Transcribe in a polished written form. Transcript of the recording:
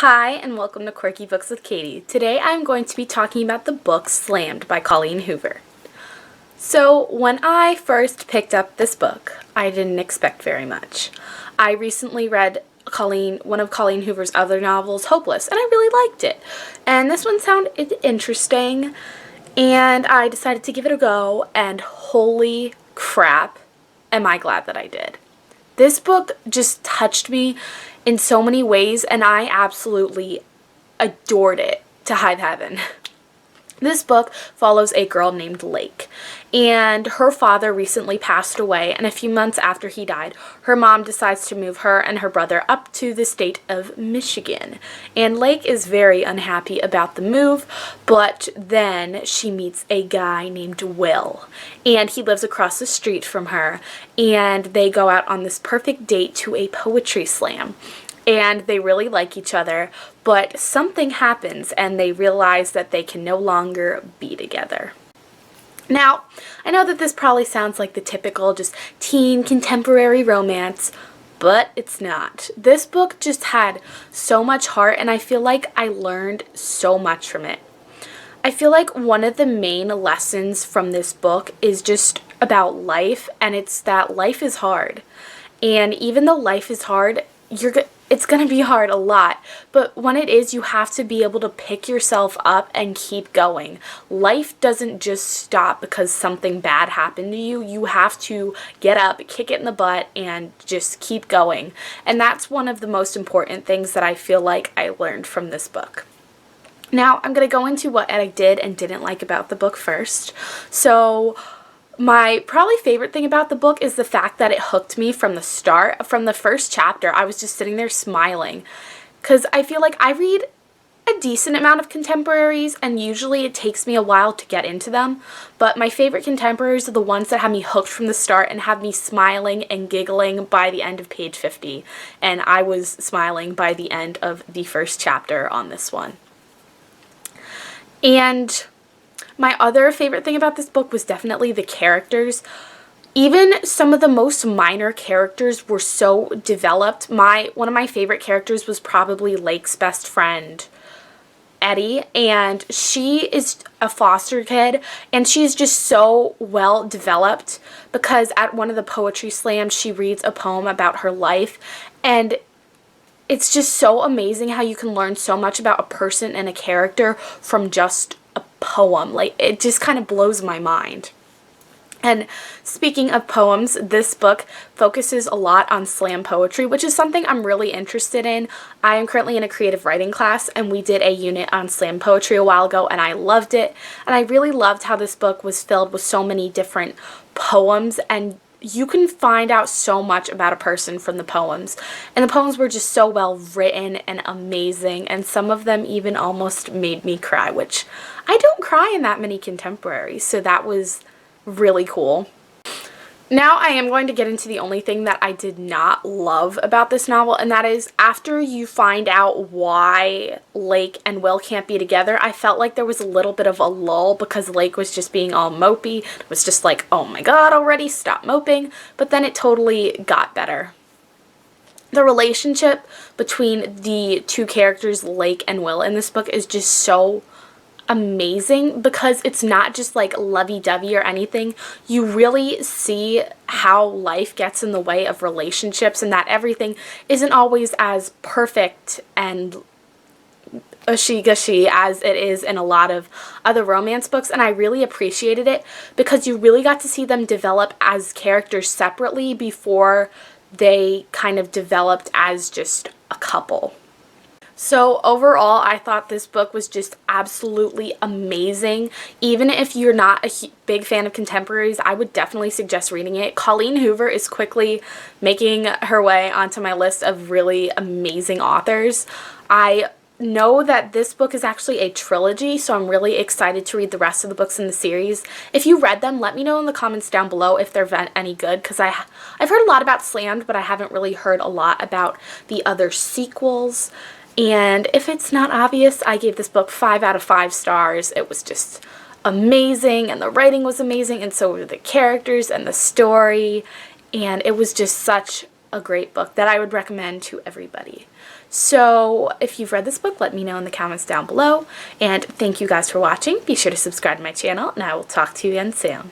Hi, and welcome to Quirky Books with Katie. Today I'm going to be talking about the book Slammed by Colleen Hoover. So, when I first picked up this book, I didn't expect very much. I recently read one of Colleen Hoover's other novels, Hopeless, and I really liked it. And this one sounded interesting, and I decided to give it a go, and holy crap, am I glad that I did. This book just touched me in so many ways, and I absolutely adored it to high heaven. This book follows a girl named Lake, and her father recently passed away, and a few months after he died, her mom decides to move her and her brother up to the state of Michigan. And Lake is very unhappy about the move, but then she meets a guy named Will, and he lives across the street from her, and they go out on this perfect date to a poetry slam. And they really like each other, but something happens and they realize that they can no longer be together. Now, I know that this probably sounds like the typical just teen contemporary romance, but it's not. This book just had so much heart, and I feel like I learned so much from it. I feel like one of the main lessons from this book is just about life, and it's that life is hard. And even though life is hard, it's going to be hard a lot, but when it is, you have to be able to pick yourself up and keep going. Life doesn't just stop because something bad happened to you. You have to get up, kick it in the butt, and just keep going. And that's one of the most important things that I feel like I learned from this book. Now, I'm going to go into what I did and didn't like about the book first. So, my probably favorite thing about the book is the fact that it hooked me from the start. From the first chapter, I was just sitting there smiling, because I feel like I read a decent amount of contemporaries, and usually it takes me a while to get into them, but my favorite contemporaries are the ones that have me hooked from the start and have me smiling and giggling by the end of page 50, and I was smiling by the end of the first chapter on this one. And my other favorite thing about this book was definitely the characters. Even some of the most minor characters were so developed. One of my favorite characters was probably Lake's best friend, Eddie, and she is a foster kid, and she's just so well developed because at one of the poetry slams she reads a poem about her life, and it's just so amazing how you can learn so much about a person and a character from just a poem. Like, it just kind of blows my mind. And speaking of poems, this book focuses a lot on slam poetry, which is something I'm really interested in. I am currently in a creative writing class, and we did a unit on slam poetry a while ago, and I loved it. And I really loved how this book was filled with so many different poems, and you can find out so much about a person from the poems. And the poems were just so well written and amazing, and some of them even almost made me cry, which I don't cry in that many contemporaries, so that was really cool. Now I am going to get into the only thing that I did not love about this novel, and that is after you find out why Lake and Will can't be together, I felt like there was a little bit of a lull because Lake was just being all mopey. It was just like, oh my god, already, stop moping. But then it totally got better. The relationship between the two characters, Lake and Will, in this book is just so amazing because it's not just like lovey-dovey or anything. You really see how life gets in the way of relationships, and that everything isn't always as perfect and gushy as it is in a lot of other romance books, and I really appreciated it because you really got to see them develop as characters separately before they kind of developed as just a couple. So overall, I thought this book was just absolutely amazing. Even if you're not a big fan of contemporaries, I would definitely suggest reading it. Colleen Hoover is quickly making her way onto my list of really amazing authors. I know that this book is actually a trilogy, so I'm really excited to read the rest of the books in the series. If you read them, let me know in the comments down below if they're any good, because I've heard a lot about Slammed, but I haven't really heard a lot about the other sequels. And if it's not obvious, I gave this book 5 out of 5 stars. It was just amazing, and the writing was amazing, and so were the characters and the story, and it was just such a great book that I would recommend to everybody. So if you've read this book, let me know in the comments down below. And thank you guys for watching. Be sure to subscribe to my channel, and I will talk to you again soon.